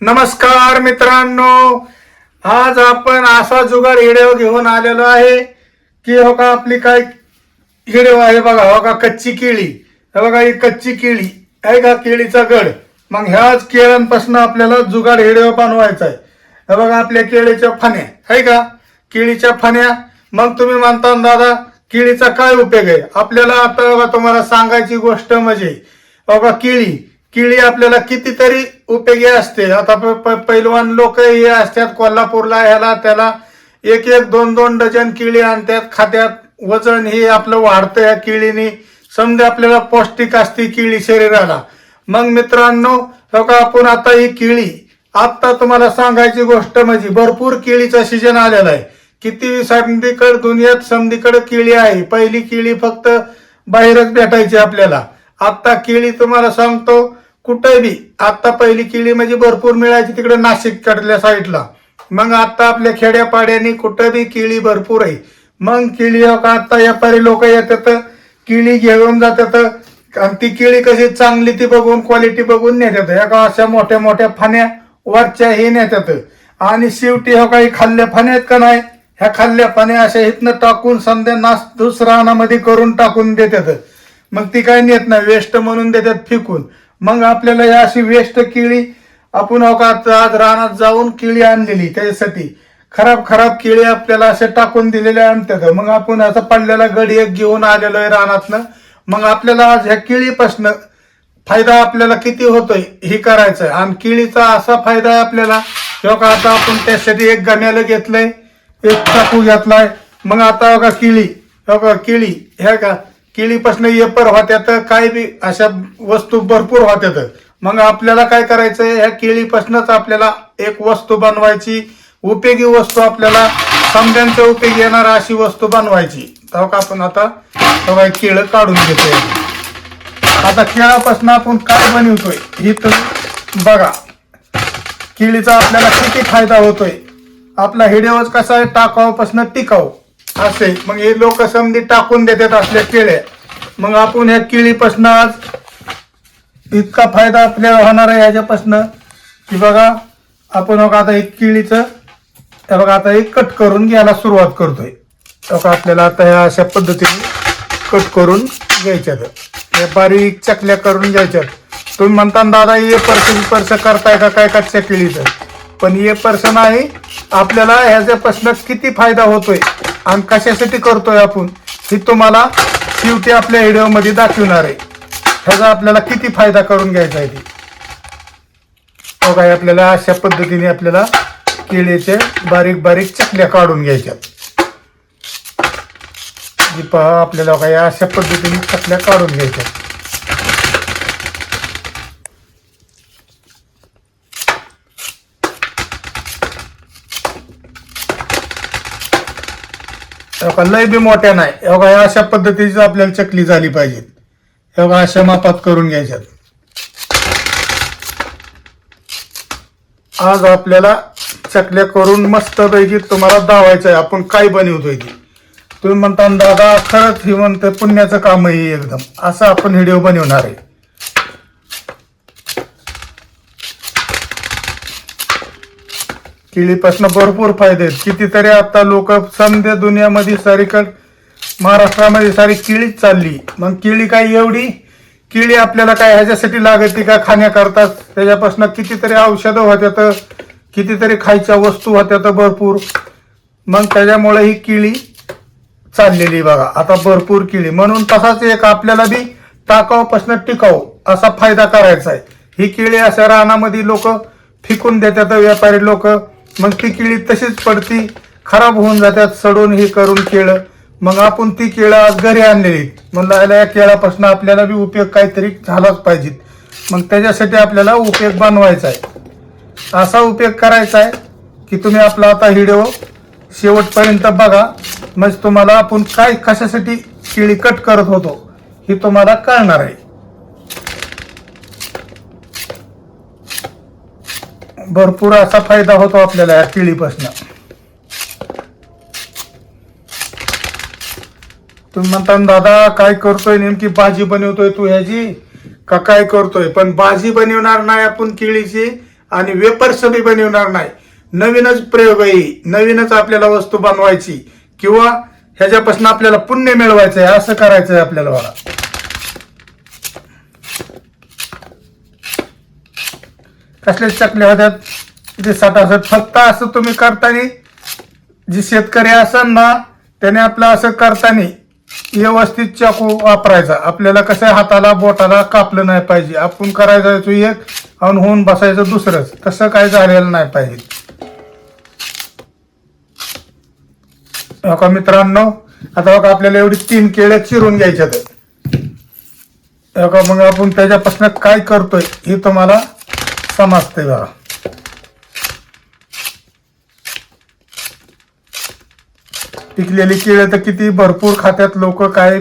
नमस्कार मित्रांनो, आज आपण असा जुगाड व्हिडिओ घेऊन आलेलो आहे की हो का आपली काय व्हिडिओ आहे बघा. हो का कच्ची केळी, हे बघा ही कच्ची केळी आहे का, केळीचा गड. मग ह्याच केळ्यांपासून आपल्याला जुगाड व्हिडिओ बनवायचा आहे. हे बघा आपल्या केळीच्या फण्या आहे का, केळीच्या फण्या. मग तुम्ही म्हणता दादा केळीचा काय उपयोग आहे आपल्याला. आता बघा तुम्हाला सांगायची गोष्ट म्हणजे बघा केळी आपल्याला कितीतरी उपयोगी असते. आता पैलवान लोक हे असतात कोल्हापूरला, ह्याला त्याला एक दोन डझन केळी आणतात, खात्यात. वजन हे आपलं वाढतं या केळीने. समजा आपल्याला पौष्टिक असते केळी शरीराला. मग मित्रांनो हो का आपण आता ही केळी, आता तुम्हाला सांगायची गोष्ट म्हणजे भरपूर केळीचा सीजन आलेला आहे. किती समधीकडे दुनियात समधीकडे केळी आहे. पहिली केळी फक्त बाहेरच भेटायची आपल्याला. आता केळी तुम्हाला सांगतो कुठे बी, आता पहिली केळी म्हणजे भरपूर मिळायची तिकडे नाशिक कडल्या साईडला. मग आता आपल्या खेड्यापाड्याने कुठे बी केळी भरपूर आहे. मग केळी आता व्यापारी लोक येतात, केळी घेऊन जातात आणि ती केळी कशी चांगली ती बघून क्वालिटी बघून नेतात. ह्या का अशा मोठ्या मोठ्या फाण्या वरच्या हे नेतात आणि शेवटी हो काही खाल्ल्या फाण्या आहेत का नाही, ह्या खाल्ल्या फाण्या अशा इथनं टाकून समजा नास दुसऱ्या रानामध्ये करून टाकून देतात. मग ती काय नेत नाही, वेस्ट म्हणून देतात फेकून. मग आपल्याला या अशी वेस्ट केळी आपण आज रानात जाऊन केळी आणलेली, त्याच्यासाठी खराब केळी आपल्याला असे टाकून दिलेल्या आणतात. मग आपण असं पडलेला गडी एक घेऊन आलेलो आहे रानातनं. मग आपल्याला आज ह्या केळीपासनं फायदा आपल्याला किती होतोय हे करायचं आहे. आणि केळीचा असा फायदा आहे आपल्याला किंवा आता आपण त्यासाठी एक गण्याला घेतलंय, एक चाकू घेतलाय. मग आता बघा केळी ह्या का केळीपासून येपर होत्यात, काय बी अशा वस्तू भरपूर होत्यात. मग आपल्याला काय करायचंय, ह्या केळीपासूनच आपल्याला एक वस्तू बनवायची, उपयोगी वस्तू, आपल्याला समद्यांच्या उपयोगी येणार अशी वस्तू बनवायची. तर आपण आता केळं काढून घेतोय. आता केळापासून आपण काय बनवतोय हे तुम्ही बघा. केळीचा आपल्याला किती फायदा होतोय. आपला व्हिडिओ कसा आहे, टाकाऊपासून टिकाऊ असे. मग हे लोक समधी टाकून देतात असल्या केळ्या. मग आपण ह्या केळीपासून आज इतका फायदा आपल्याला होणार आहे ह्याच्यापासून की बघा आपण आता एक केळीचं बघा आता एक कट करून घ्यायला सुरुवात करतोय. बघा आपल्याला आता ह्या अशा पद्धतीने कट करून घ्यायच्यात, या बारीक चकल्या करून घ्यायच्यात. तुम्ही म्हणता दादा ये पर्स करताय का काय कच्च्या केळीचं, पण ये पर्स नाही. आपल्याला ह्याच्यापासून किती फायदा होतोय आणि कशासाठी करतोय आपण हे तुम्हाला शेवटी आपल्या व्हिडिओमध्ये दाखवणार आहे. ह्याचा आपल्याला किती फायदा करून घ्यायचा आहे ते बघा. आपल्याला अशा पद्धतीने आपल्याला केळीचे बारीक चकल्या काढून घ्यायच्यात. पहा आपल्याला काय अशा पद्धतीने चकल्या काढून घ्यायच्यात. लय बी मोठ्या नाही, एवढा अशा पद्धतीची आपल्याला चकली झाली पाहिजे. एवढा अशा मापात करून घ्यायच्यात. आज आपल्याला चकल्या करून मस्त पैकी तुम्हाला दावायचं आहे आपण काय बनवतोय ते. तुम्ही म्हणता दादा खरंच हे म्हणतं पुण्याचं काम आहे एकदम, असं आपण व्हिडिओ बनवणार आहे. केळीपासून भरपूर फायदे आहेत. कितीतरी आता लोक समजा दुनियामध्ये सारीकड महाराष्ट्रामध्ये सारी केळीच चालली. मग केळी काय एवढी केळी आपल्याला काय ह्याच्यासाठी लागते का खाण्याकरता. त्याच्यापासून कितीतरी औषधं होत्यात, कितीतरी खायच्या वस्तू होत्यात भरपूर. मग त्याच्यामुळे ही केळी चाललेली बघा आता भरपूर केळी. म्हणून तसाच एक आपल्याला बी टाकाऊपासून टिकाऊ असा फायदा करायचा आहे. ही केळी अशा रानामध्ये लोक फेकून देतात व्यापारी लोक. मग ती केळी तशीच पडती, खराब होऊन जातात सडून हे करून केळं. मग आपण ती केळं आज घरी आणलेली. म्हणलं या केळापासून आपल्याला बी उपयोग काहीतरी झालाच पाहिजे. मग त्याच्यासाठी आपल्याला उपयोग बनवायचा आहे, असा उपयोग करायचा आहे की तुम्ही आपला आता व्हिडिओ शेवटपर्यंत बघा. म्हणजे तुम्हाला आपण काय कशासाठी केळी कट करत होतो हे तुम्हाला कळणार आहे. भरपूर असा फायदा होतो आपल्याला या केळीपासून. तुम्ही म्हणता दादा काय करतोय, नेमकी भाजी बनवतोय तू ह्याची का काय करतोय. पण भाजी बनवणार नाही आपण केळीची, आणि वेपर्स बी बनवणार नाही. नवीनच प्रयोग आहे, नवीनच आपल्याला वस्तू बनवायची किंवा ह्याच्यापासून आपल्याला पुण्य मिळवायचं आहे, असं करायचं आहे आपल्याला. बघा कसले चकले होत्यात ते सटासट. फक्त असं तुम्ही करताना, जे शेतकरी असाल ना त्याने आपलं असं करताना व्यवस्थित चाकू वापरायचा. आपल्याला कसं हाताला बोटाला कापलं नाही पाहिजे. आपण करायचं एक आणि होऊन बसायचं दुसरंच, तसं काय झालेलं नाही पाहिजे. बघा मित्रांनो, आता बघा आपल्याला एवढी 3 केळ्या चिरून घ्यायच्यात. बघा मग आपण त्याच्यापासून काय करतोय हे तुम्हाला समजतंय. बघा पिकलेली केळं तर किती भरपूर खात्यात लोक, काय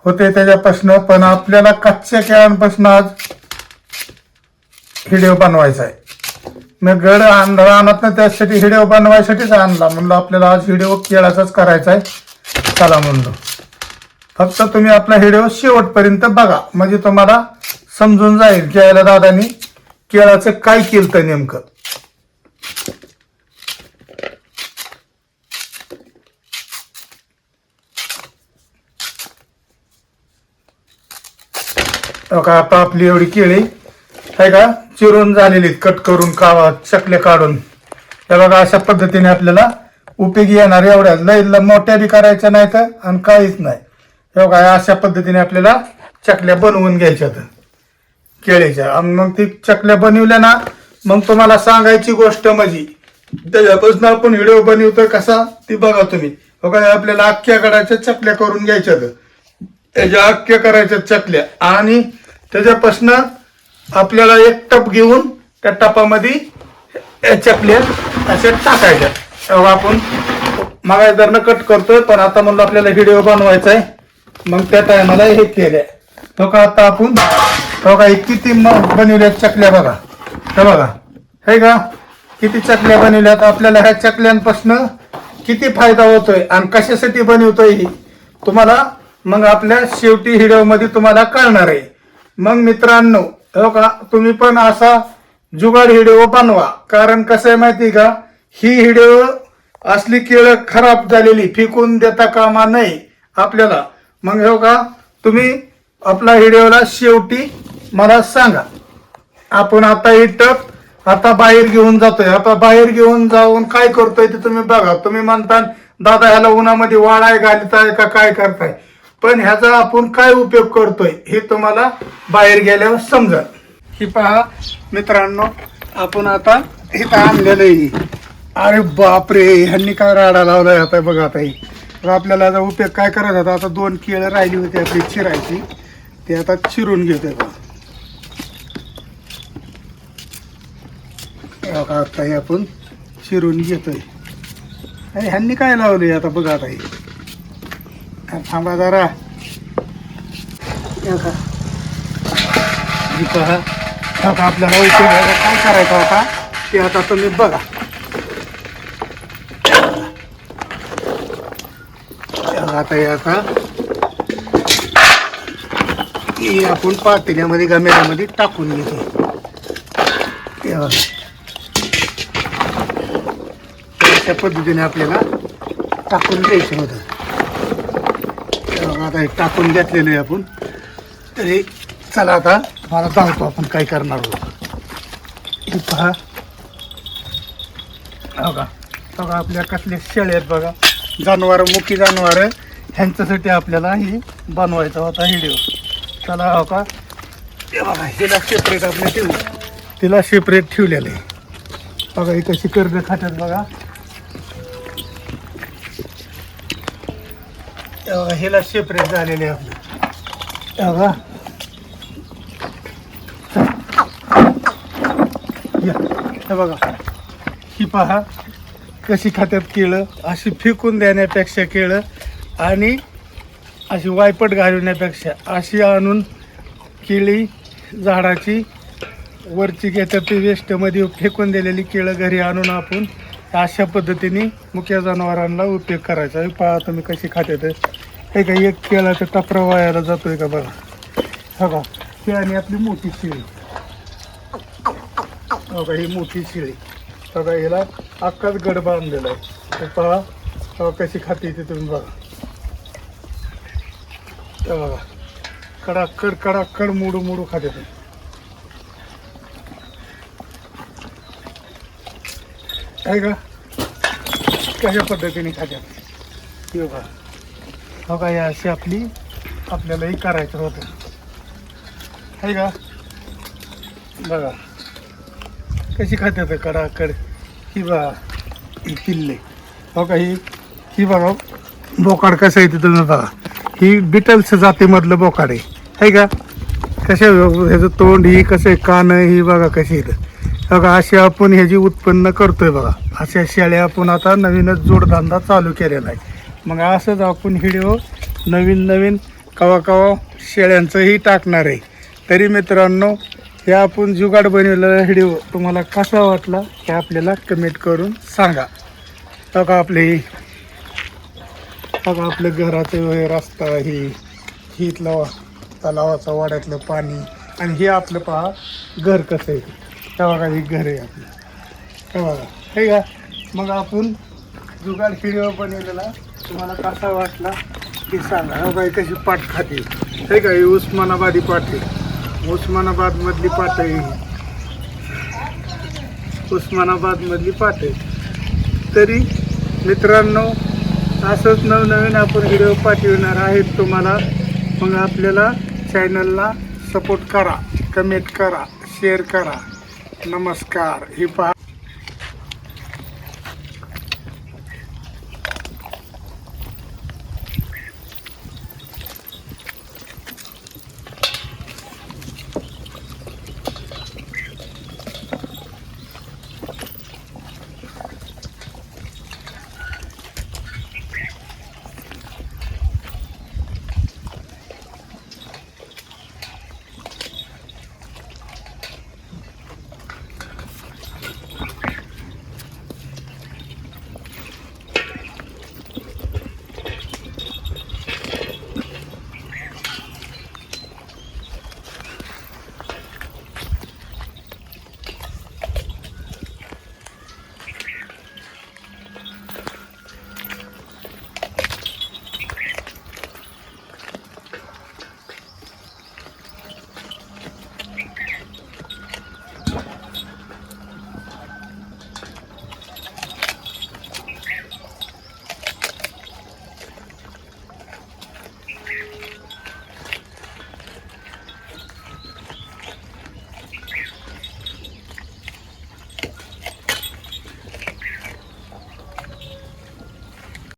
होते त्याच्यापासून. पण आपल्याला कच्च्या केळ्यांपासून आज व्हिडिओ बनवायचा आहे. मी गड आणत ना त्यासाठी व्हिडिओ बनवायसाठीच आणला. म्हणलं आपल्याला आज व्हिडिओ केळाचाच करायचा आहे, चला म्हणलो. फक्त तुम्ही आपला व्हिडिओ शेवटपर्यंत बघा, म्हणजे तुम्हाला समजून जाईल की याला दादानी केळाचं काय केलं नेमकं. आता आपली एवढी केळी आहे का चिरून झालेली, कट करून चकल्या काढून. हे बघा अशा पद्धतीने आपल्याला उपयोगी येणार. एवढ्या लय मोठ्या बी करायच्या नाही तर आणि काहीच नाही. हे बघा अशा पद्धतीने आपल्याला चकल्या बनवून घ्यायच्यात केळीच्या. आणि मग ती चकल्या बनवल्या ना, मग तुम्हाला सांगायची गोष्ट म्हणजे त्याच्यापासून आपण व्हिडिओ बनवतोय कसा ती बघा तुम्ही. बघा आपल्याला अख्ख्या गडाच्या चकल्या करून घ्यायच्यात, त्याच्या अख्ख्या करायच्या चकल्या. आणि त्याच्यापासून आपल्याला एक टप घेऊन त्या टपामध्ये चकल्या अशा टाकायच्या. तेव्हा आपण मागायदारनं कट करतोय, पण आता म्हणलं आपल्याला व्हिडिओ बनवायचा आहे, मग त्या टायमाला हे केल्या. तो का आता आपण बघा किती बनवल्यात चकल्या. बघा हे बघा, हे का किती चकल्या बनवल्यात. आपल्याला ह्या चकल्यांपासून किती फायदा होतोय आणि कशासाठी बनवतोय ही तुम्हाला मग आपल्या शेवटी व्हिडिओमध्ये तुम्हाला कळणार आहे. मग मित्रांनो हो का, तुम्ही पण असा जुगाड व्हिडिओ बनवा. कारण कसं आहे माहिती का, ही व्हिडिओ असली केळं खराब झालेली फेकून देता कामा नाही आपल्याला. मग हो का, तुम्ही आपला व्हिडिओला शेवटी मला सांगा. आपण आता ही टप आता बाहेर घेऊन जातोय. आता बाहेर घेऊन जाऊन काय करतोय ते तुम्ही बघा. तुम्ही म्हणता दादा ह्याला उन्हामध्ये वाळाय घालताय का काय करताय, पण ह्याचा आपण काय उपयोग करतोय हे तुम्हाला बाहेर गेल्यावर समजा. ही पहा मित्रांनो, आपण आता इथं आणलेलं आहे. अरे बापरे, ह्यांनी काय राडा लावलाय. आता बघा आता आपल्याला आता उपयोग काय करायचा होता. आता 2 केळं राहिली होती आपली चिरायची, ते आता चिरून घेतोय. बघा आता हे आपण चिरून घेतोय. अरे ह्यांनी काय लावलंय आता बघा. आता थांबा जरा. आपल्याला उपयोग काय करायचा होता ते आता तुम्ही बघा. आता हे आपण पातेल्यामध्ये गमेल्यामध्ये टाकून घेतो. अशा पद्धतीने आपल्याला टाकून द्यायचं होतं. आता हे टाकून घेतलेलं आहे आपण. तरी चला आता मला सांगतो आपण काय करणार आहोत. पहा बघा बघा आपल्या कसले शेळे आहेत बघा, जनावर मुकी जनावर, ह्यांच्यासाठी आपल्याला ही बनवायचा होता व्हिडिओ. चला हो का, ते बघा हिला सेपरेट आपल्या तिला सेपरेट ठेवलेलं आहे. बघा ही कशी कर्ज खात्यात बघा. हिला सेपरेट झालेले आपले. बघा हे बघा, ही पहा कशी खात्यात केळं. अशी फेकून देण्यापेक्षा केळं आणि अशी वायपट घालवण्यापेक्षा अशी आणून केळी झाडाची वरची घेतात ती वेस्टमध्ये फेकून दिलेली केळं घरी आणून आपण अशा पद्धतीने मुक्या जनावरांना उपयोग करायचा. पहा तुम्ही कशी खात्यात. हे का एक केळाचा टपरा वायाला जातोय का बघा. बघा ही आणि आपली मोठी शेळी. बघा ही मोठी शेळी बघा, हिला अख्खाच गड बांधलेला आहे. तर पहा बघा कशी खाते ते तुम्ही बघा. तर बघा कडाकड कडाकड मोडू मोडू खाते ते. आहे का कशा पद्धतीने खात्यात हे बघा. हो का, या अशी आपल्यालाही करायचं होतं. आहे का बघा कशी खात्यात कडाकड. ही बघा ही पिल्ले. हो का, ही बघा बोकाड कसं आहे ते तुम्ही बघा. ही बिटल्स जातीमधलं बोकाड आहे का. कशा ह्याचं तोंड, ही कसं आहे कान, ही बघा कशी येतं बघा. अशी आपण ह्याची उत्पन्न करतोय बघा. अशा शेळ्या आपण आता नवीनच जोडधंदा चालू केलेला आहे. मग असंच आपण व्हिडिओ नवीन कवा कवा शेळ्यांचंही टाकणार आहे. तरी मित्रांनो, हे आपण जुगाड बनवलेला व्हिडिओ तुम्हाला कसा वाटला हे आपल्याला कमेंट करून सांगा. बघा आपलं घराचं रस्ता, ही इथलं तलावाचं वाड्यातलं पाणी, आणि हे आपलं पहा घर कसं आहे. हे बघा हे घर आहे आपलं. हे बघा हे का. मग आपण जुगाड व्हिडिओ बनवलेला तुम्हाला कसा वाटला हे सांगा. हो काय कशी पाठ खाते हे का. ही उस्मानाबादी पाठ आहे. उस्मानाबादमधली पाठ आहे. उस्मानाबादमधली पाठ आहे. तरी मित्रांनो असंच नवनवीन आपण व्हिडिओ पाठवणार आहेत तुम्हाला. मग आपल्याला चॅनलला सपोर्ट करा, कमेंट करा, शेअर करा. नमस्कार. ही पहा